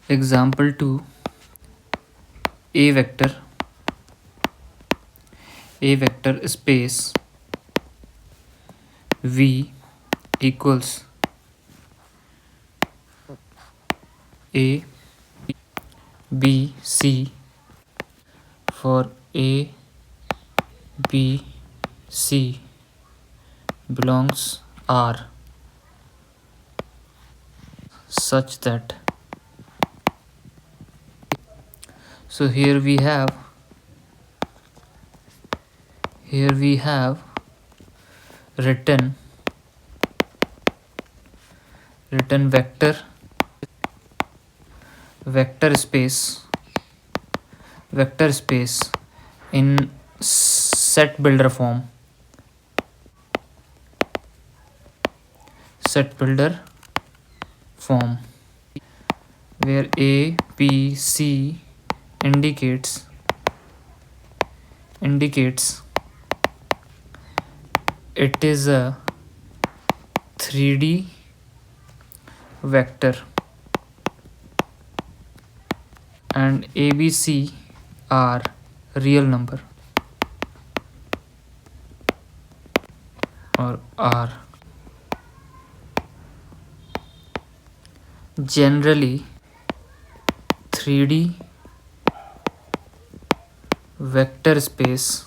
Example 2, A vector space V equals A, B, C. For A, B, C belongs R such that, so here we have written vector space in set builder form, where A, B, C indicates it is a 3D vector, and ABC are real number or R. Generally, 3D vector space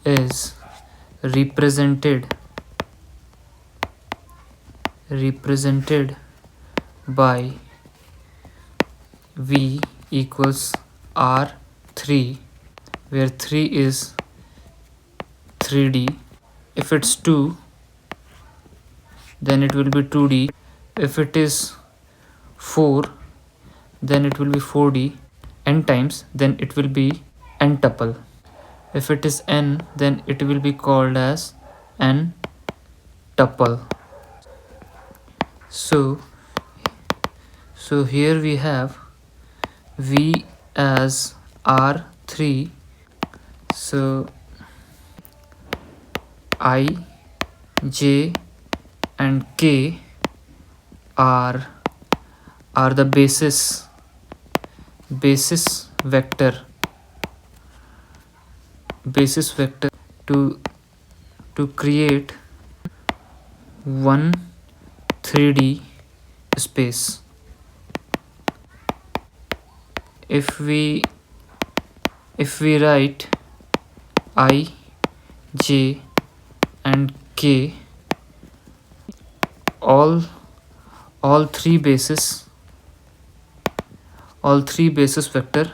is represented by V equals R3, where 3 is 3D. If it's 2, then it will be 2D. If it is 4, then it will be 4D. N times, then it will be n tuple. If it is n, then it will be called as n tuple. So here we have V as R3. So I, J and K are the basis vector to create one 3D space. If we write I, J and K, all three basis vector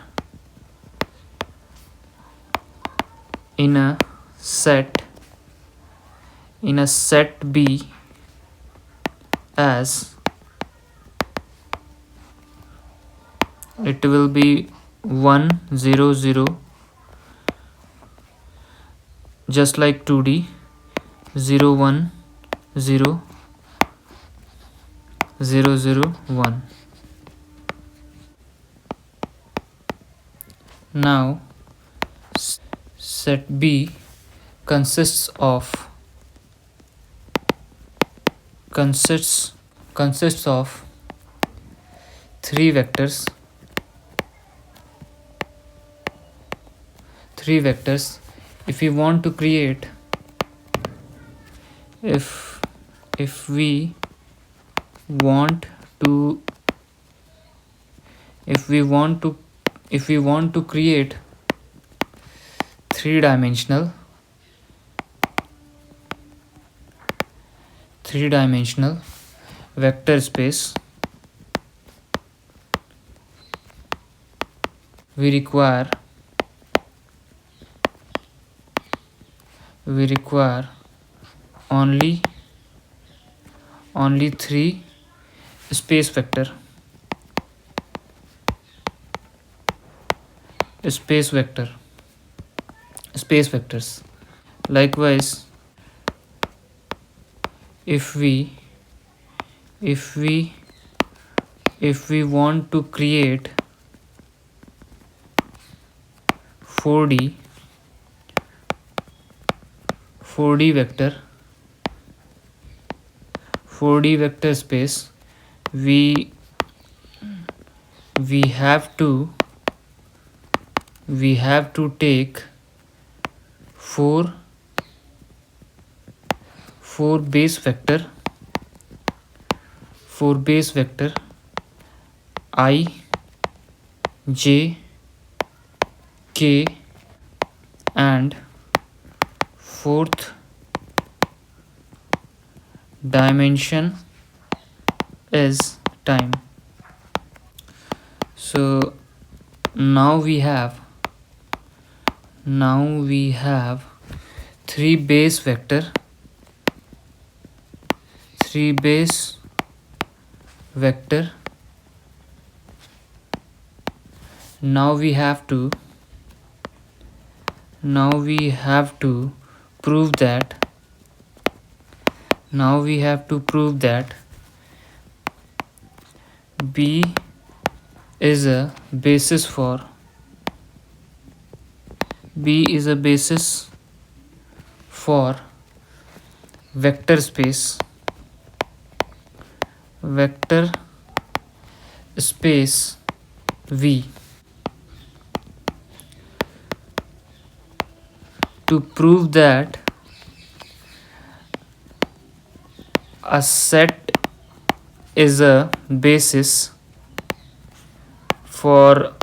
in a set B as, it will be 1 0 0, just like 2D, 0 1 0 0 0 1. Now set B consists of three vectors. If we want to create, if we want to create three-dimensional vector space, we require only three space vectors. Likewise, if we want to create 4D vector space, we we have to take four base vector I, j, k, and fourth dimension is time. So now we have three base vector now we have to prove that B is a basis for vector space V. To prove that a set is a basis for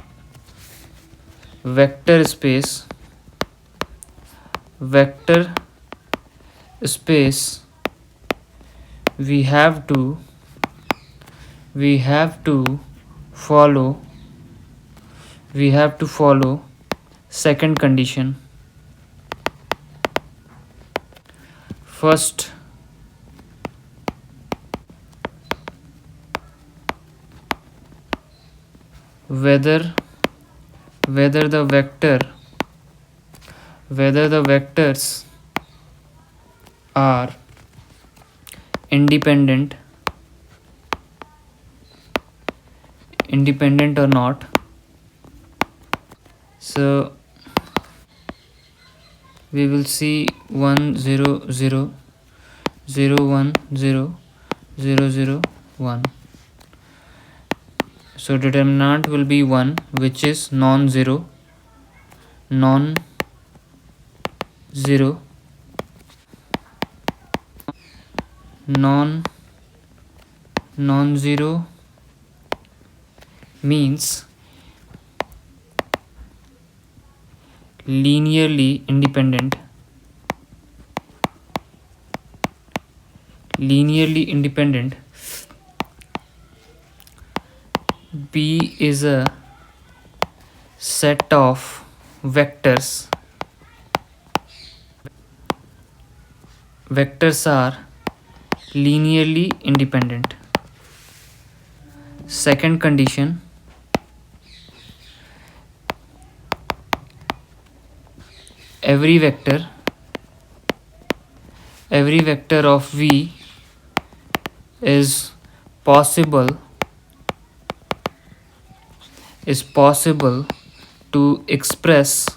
vector space, we have to follow second condition. First, whether the vectors are independent or not. So we will see 1 0 0 0 1 0 0 0 1. So determinant will be 1, which is non-zero. Non-zero means linearly independent. B is a set of vectors. Vectors are linearly independent. Second condition, every vector of V is possible to express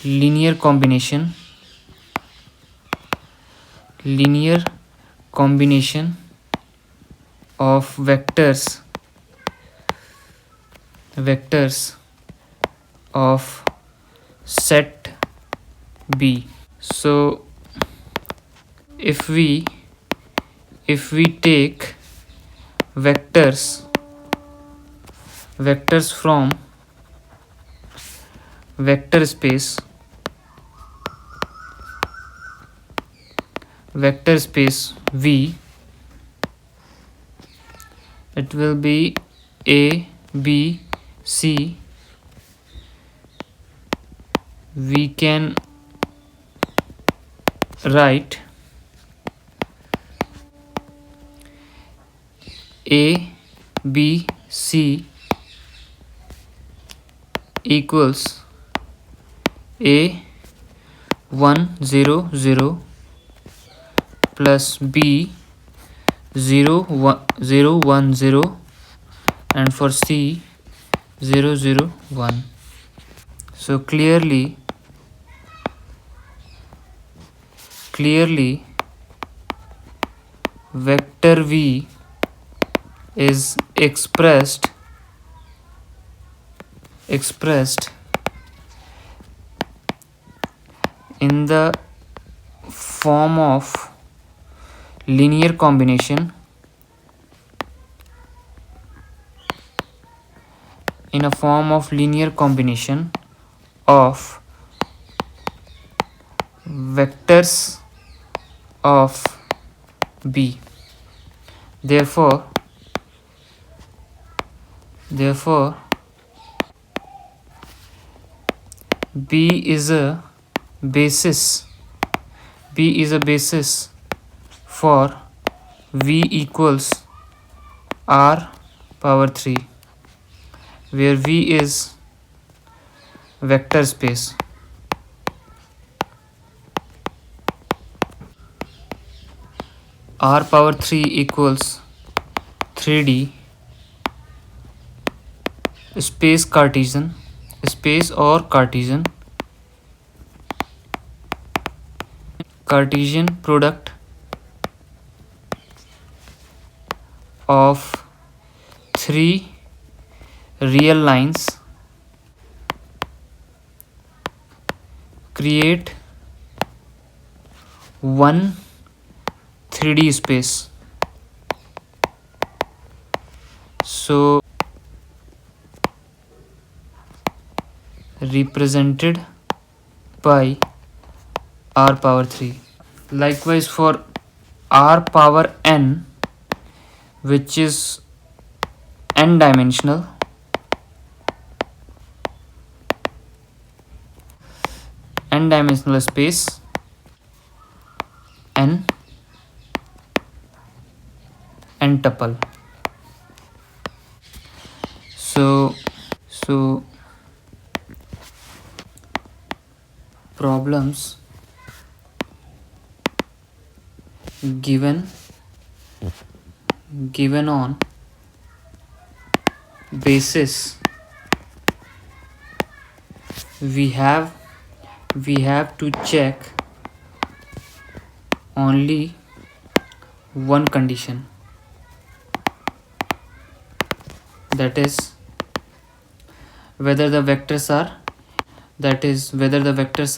linear combination of vectors of set B. So if we take vectors from vector space V, it will be A, B, C. We can write A, B, C equals A 1 0 0 plus B 0 1 0 and for C 0 0 1. So clearly vector vector v is expressed in the form of linear combination of vectors of b. Therefore b is a basis for v equals r power 3, where v is vector space. R power 3 equals 3D space or Cartesian product of 3 real lines create one 3D space. So represented by r power 3. Likewise for r power n, which is n dimensional, space n tuple. So problems given on basis, we have to check only one condition, that is whether the vectors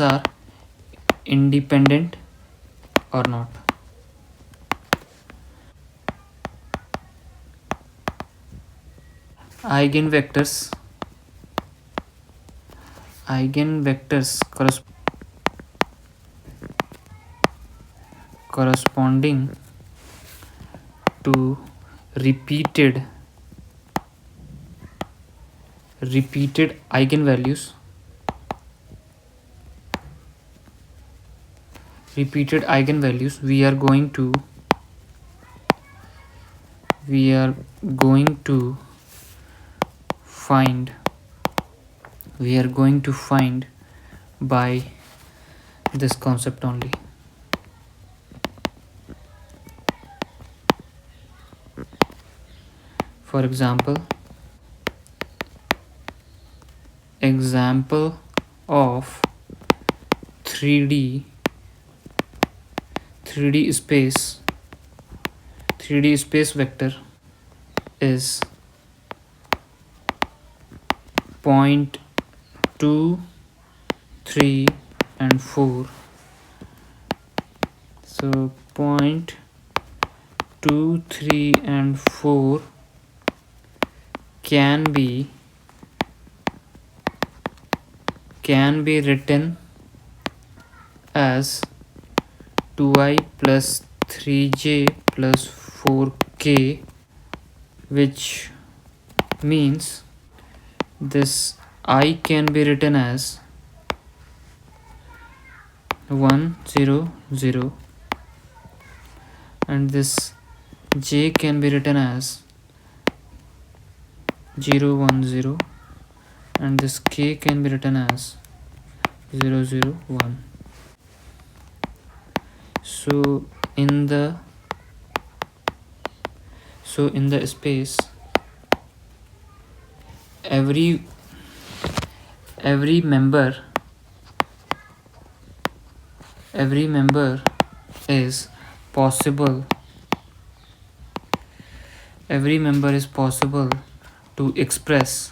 are independent or not. Eigenvectors corresponding to repeated eigenvalues we are going to find by this concept only. For example of 3D space vector is 0.2, 3 and 4. So 0.2, 3 and 4 can be written as 2i plus 3j plus 4k, which means this I can be written as 1 0 0, and this j can be written as 0 1 0, and this k can be written as 0 0 1. So in the space, every member is possible every member is possible to express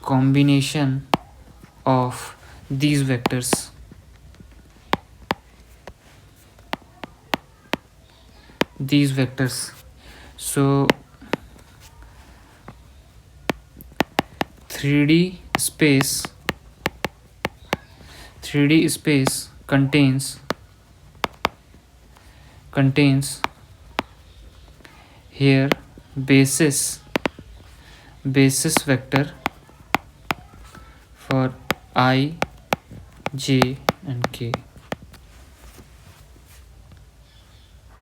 combination of these vectors. So 3D space contains here basis vector for I, j and k.